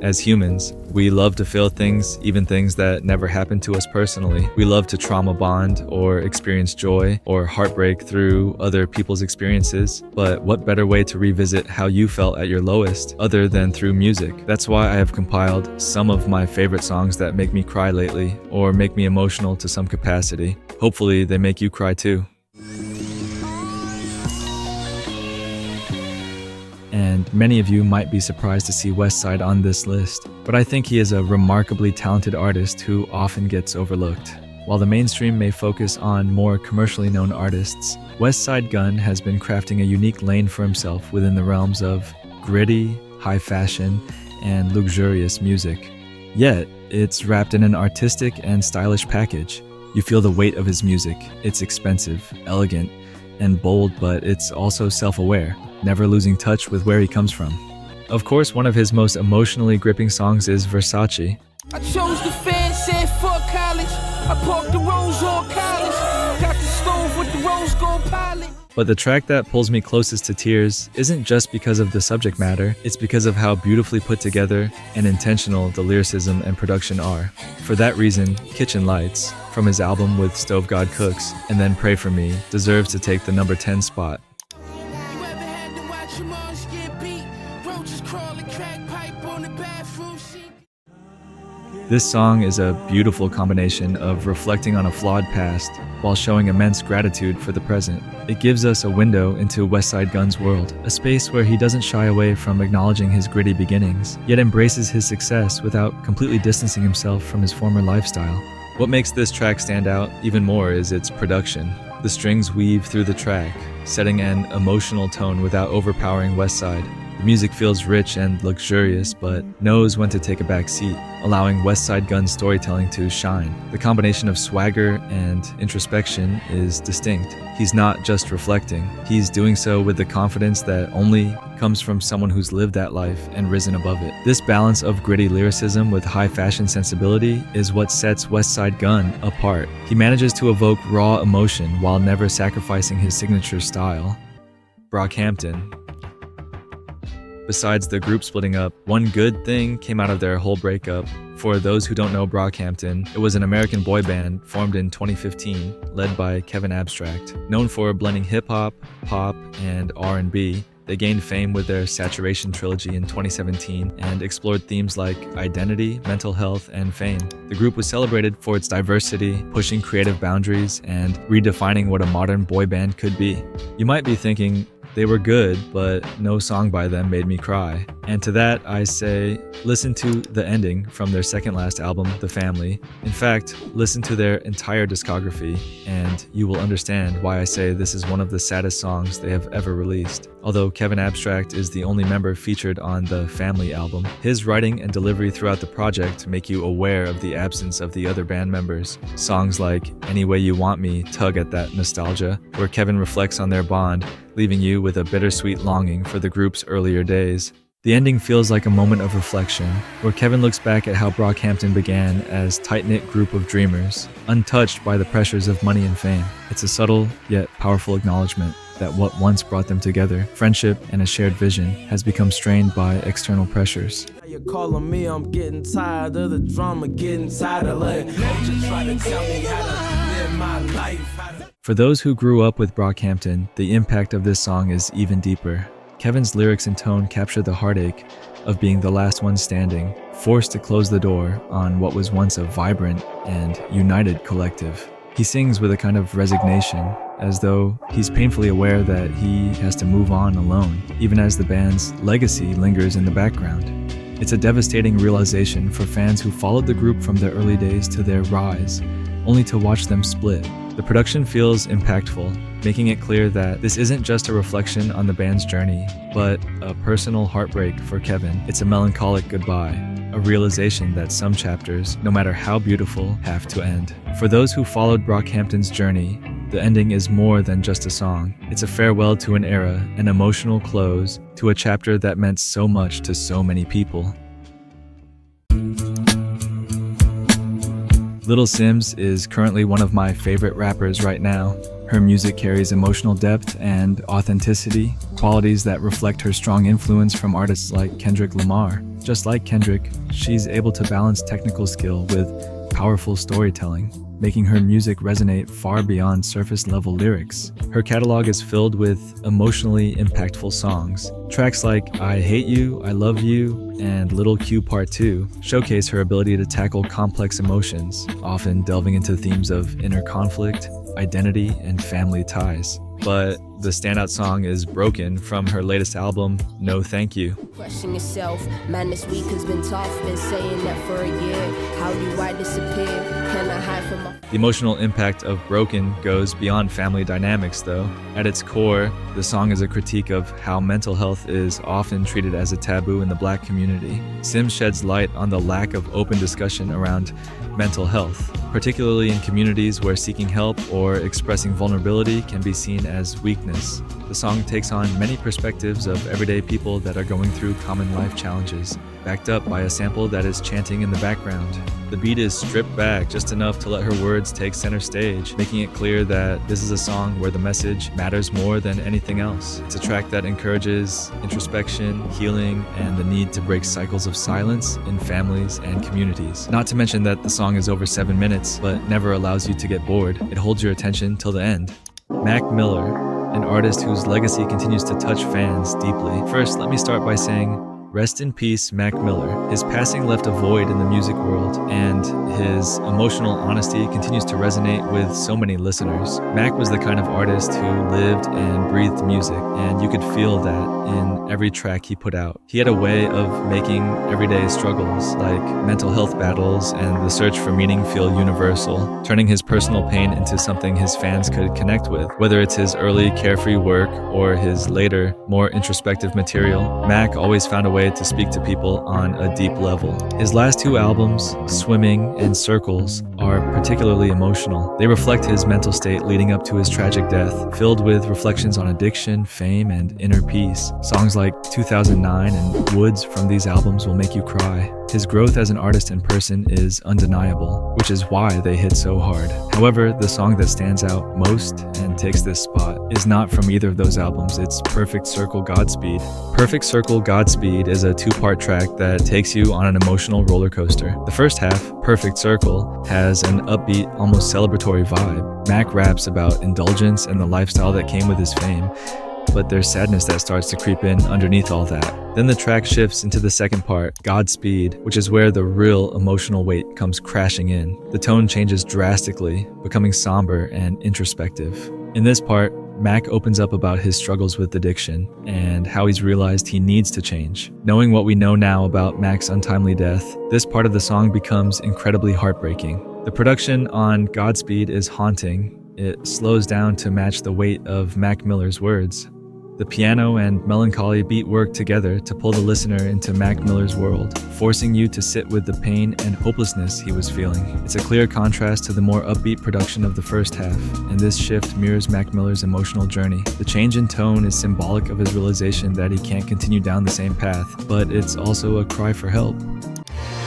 As humans, we love to feel things, even things that never happened to us personally. We love to trauma bond or experience joy or heartbreak through other people's experiences. But what better way to revisit how you felt at your lowest other than through music? That's why I have compiled some of my favorite songs that make me cry lately or make me emotional to some capacity. Hopefully they make you cry too. And many of you might be surprised to see Westside on this list, but I think he is a remarkably talented artist who often gets overlooked. While the mainstream may focus on more commercially known artists, Westside Gunn has been crafting a unique lane for himself within the realms of gritty, high fashion, and luxurious music. Yet, it's wrapped in an artistic and stylish package. You feel the weight of his music. It's expensive, elegant, and bold, but it's also self-aware, never losing touch with where he comes from. Of course, one of his most emotionally gripping songs is Versace. I chose the fancy for college. I parked the rose on college. Got the stove with the rose gold pilot. But the track that pulls me closest to tears isn't just because of the subject matter, it's because of how beautifully put together and intentional the lyricism and production are. For that reason, Kitchen Lights, from his album With Stove God Cooks, and then Pray For Me, deserves to take the number 10 spot. This song is a beautiful combination of reflecting on a flawed past while showing immense gratitude for the present. It gives us a window into Westside Gunn's world, a space where he doesn't shy away from acknowledging his gritty beginnings, yet embraces his success without completely distancing himself from his former lifestyle. What makes this track stand out even more is its production. The strings weave through the track, setting an emotional tone without overpowering Westside. The music feels rich and luxurious, but knows when to take a back seat, allowing Westside Gunn's storytelling to shine. The combination of swagger and introspection is distinct. He's not just reflecting, he's doing so with the confidence that only comes from someone who's lived that life and risen above it. This balance of gritty lyricism with high fashion sensibility is what sets Westside Gunn apart. He manages to evoke raw emotion while never sacrificing his signature style. Hampton. Besides the group splitting up, one good thing came out of their whole breakup. For those who don't know Hampton, it was an American boy band formed in 2015, led by Kevin Abstract. Known for blending hip-hop, pop, and R&B, they gained fame with their Saturation trilogy in 2017 and explored themes like identity, mental health, and fame. The group was celebrated for its diversity, pushing creative boundaries, and redefining what a modern boy band could be. You might be thinking, they were good, but no song by them made me cry. And to that, I say, listen to The Ending from their second last album, The Family. In fact, listen to their entire discography, and you will understand why I say this is one of the saddest songs they have ever released. Although Kevin Abstract is the only member featured on the Family album, his writing and delivery throughout the project make you aware of the absence of the other band members. Songs like Any Way You Want Me tug at that nostalgia, where Kevin reflects on their bond, leaving you with a bittersweet longing for the group's earlier days. The ending feels like a moment of reflection, where Kevin looks back at how Hampton began as a tight-knit group of dreamers, untouched by the pressures of money and fame. It's a subtle yet powerful acknowledgement that what once brought them together, friendship and a shared vision, has become strained by external pressures. You're calling me, I'm getting tired of the drama, getting tired of letting just try to tell me how to live my life. For those who grew up with Hampton, the impact of this song is even deeper. Kevin's lyrics and tone capture the heartache of being the last one standing, forced to close the door on what was once a vibrant and united collective. He sings with a kind of resignation, as though he's painfully aware that he has to move on alone, even as the band's legacy lingers in the background. It's a devastating realization for fans who followed the group from their early days to their rise, only to watch them split. The production feels impactful, making it clear that this isn't just a reflection on the band's journey, but a personal heartbreak for Kevin. It's a melancholic goodbye, a realization that some chapters, no matter how beautiful, have to end. For those who followed Hampton's journey, the ending is more than just a song. It's a farewell to an era, an emotional close to a chapter that meant so much to so many people. Little Simz is currently one of my favorite rappers right now. Her music carries emotional depth and authenticity, qualities that reflect her strong influence from artists like Kendrick Lamar. Just like Kendrick, she's able to balance technical skill with powerful storytelling, making her music resonate far beyond surface-level lyrics. Her catalog is filled with emotionally impactful songs. Tracks like I Hate You, I Love You, and Little Q Part 2 showcase her ability to tackle complex emotions, often delving into themes of inner conflict, identity, and family ties. But the standout song is Broken from her latest album, No Thank You. Question yourself, man, this week has been tough. Been saying that for a year. How do I disappear? Can I hide from my... The emotional impact of Broken goes beyond family dynamics, though. At its core, the song is a critique of how mental health is often treated as a taboo in the Black community. Sims sheds light on the lack of open discussion around mental health, particularly in communities where seeking help or expressing vulnerability can be seen as weakness. The song takes on many perspectives of everyday people that are going through common life challenges, backed up by a sample that is chanting in the background. The beat is stripped back just enough to let her words take center stage, making it clear that this is a song where the message matters more than anything else. It's a track that encourages introspection, healing, and the need to break cycles of silence in families and communities. Not to mention that the song is over 7 minutes, but never allows you to get bored. It holds your attention till the end. Mac Miller, an artist whose legacy continues to touch fans deeply. First, let me start by saying, rest in peace, Mac Miller. His passing left a void in the music world, and his emotional honesty continues to resonate with so many listeners. Mac was the kind of artist who lived and breathed music, and you could feel that in every track he put out. He had a way of making everyday struggles, like mental health battles and the search for meaning, feel universal, turning his personal pain into something his fans could connect with. Whether it's his early carefree work or his later, more introspective material, Mac always found a way to speak to people on a deep level. His last 2 albums, Swimming and Circles, are particularly emotional. They reflect his mental state leading up to his tragic death, filled with reflections on addiction, fame, and inner peace. Songs like 2009 and Woods from these albums will make you cry. His growth as an artist and person is undeniable, which is why they hit so hard. However, the song that stands out most and takes this spot is not from either of those albums. It's Perfect Circle Godspeed. Perfect Circle Godspeed is a 2-part track that takes you on an emotional roller coaster. The first half, Perfect Circle, has an upbeat, almost celebratory vibe. Mac raps about indulgence and the lifestyle that came with his fame, but there's sadness that starts to creep in underneath all that. Then the track shifts into the second part, Godspeed, which is where the real emotional weight comes crashing in. The tone changes drastically, becoming somber and introspective. In this part, Mac opens up about his struggles with addiction and how he's realized he needs to change. Knowing what we know now about Mac's untimely death, this part of the song becomes incredibly heartbreaking. The production on Godspeed is haunting. It slows down to match the weight of Mac Miller's words. The piano and melancholy beat work together to pull the listener into Mac Miller's world, forcing you to sit with the pain and hopelessness he was feeling. It's a clear contrast to the more upbeat production of the first half, and this shift mirrors Mac Miller's emotional journey. The change in tone is symbolic of his realization that he can't continue down the same path, but it's also a cry for help.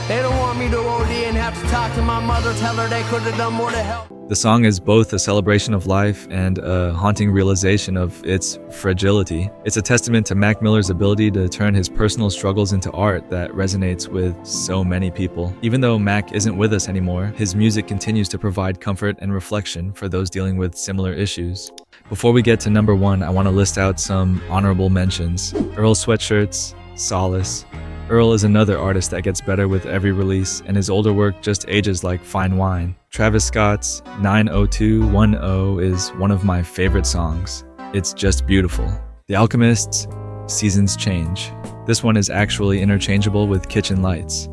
They don't want me to OD and have to talk to my mother, tell her they could have done more to help. The song is both a celebration of life and a haunting realization of its fragility. It's a testament to Mac Miller's ability to turn his personal struggles into art that resonates with so many people. Even though Mac isn't with us anymore, his music continues to provide comfort and reflection for those dealing with similar issues. Before we get to number 1, I want to list out some honorable mentions. Earl Sweatshirts, Solace. Earl is another artist that gets better with every release, and his older work just ages like fine wine. Travis Scott's 90210 is one of my favorite songs. It's just beautiful. The Alchemist's Seasons Change. This one is actually interchangeable with Kitchen Lights.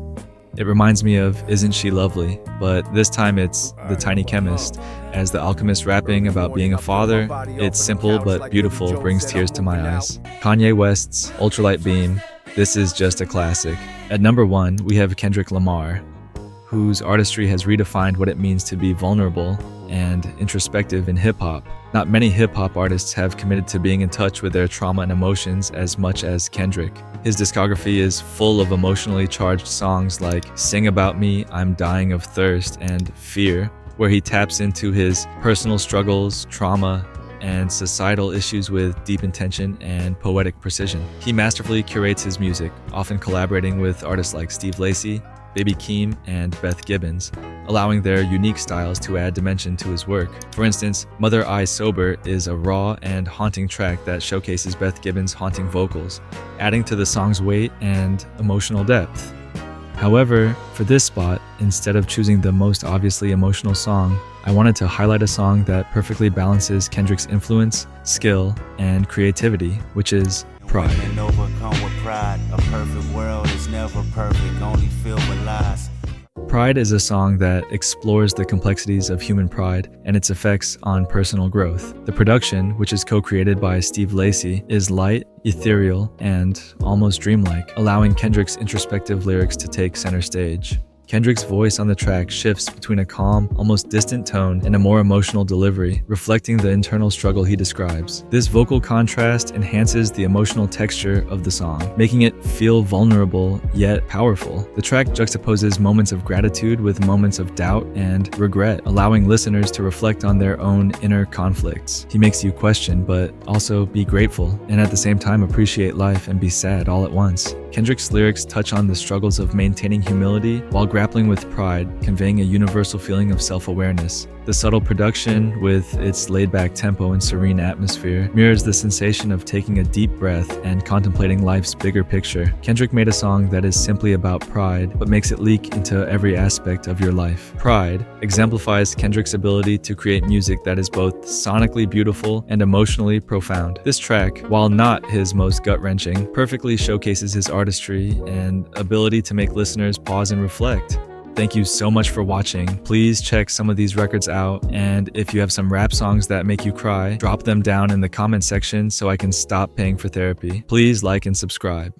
It reminds me of Isn't She Lovely, but this time it's The Tiny Chemist. As the alchemist rapping about being a father, it's simple but beautiful, brings tears to my eyes. Kanye West's Ultralight Beam. This is just a classic. At number 1, we have Kendrick Lamar, whose artistry has redefined what it means to be vulnerable and introspective in hip-hop. Not many hip-hop artists have committed to being in touch with their trauma and emotions as much as Kendrick. His discography is full of emotionally charged songs like Sing About Me, I'm Dying of Thirst, and Fear. where he taps into his personal struggles, trauma, and societal issues with deep intention and poetic precision. He masterfully curates his music, often collaborating with artists like Steve Lacy, Baby Keem, and Beth Gibbons, allowing their unique styles to add dimension to his work. For instance, Mother I Sober is a raw and haunting track that showcases Beth Gibbons' haunting vocals, adding to the song's weight and emotional depth. However, for this spot, instead of choosing the most obviously emotional song, I wanted to highlight a song that perfectly balances Kendrick's influence, skill, and creativity, which is Pride. Women overcome with pride. A perfect world is never perfect, only filled with lies. Pride is a song that explores the complexities of human pride and its effects on personal growth. The production, which is co-created by Steve Lacy, is light, ethereal, and almost dreamlike, allowing Kendrick's introspective lyrics to take center stage. Kendrick's voice on the track shifts between a calm, almost distant tone and a more emotional delivery, reflecting the internal struggle he describes. This vocal contrast enhances the emotional texture of the song, making it feel vulnerable yet powerful. The track juxtaposes moments of gratitude with moments of doubt and regret, allowing listeners to reflect on their own inner conflicts. He makes you question, but also be grateful, and at the same time appreciate life and be sad all at once. Kendrick's lyrics touch on the struggles of maintaining humility while grappling with pride, conveying a universal feeling of self-awareness. The subtle production, with its laid-back tempo and serene atmosphere, mirrors the sensation of taking a deep breath and contemplating life's bigger picture. Kendrick made a song that is simply about pride, but makes it leak into every aspect of your life. Pride exemplifies Kendrick's ability to create music that is both sonically beautiful and emotionally profound. This track, while not his most gut-wrenching, perfectly showcases his artistry and ability to make listeners pause and reflect. Thank you so much for watching. Please check some of these records out, and if you have some rap songs that make you cry, drop them down in the comment section so I can stop paying for therapy. Please like and subscribe.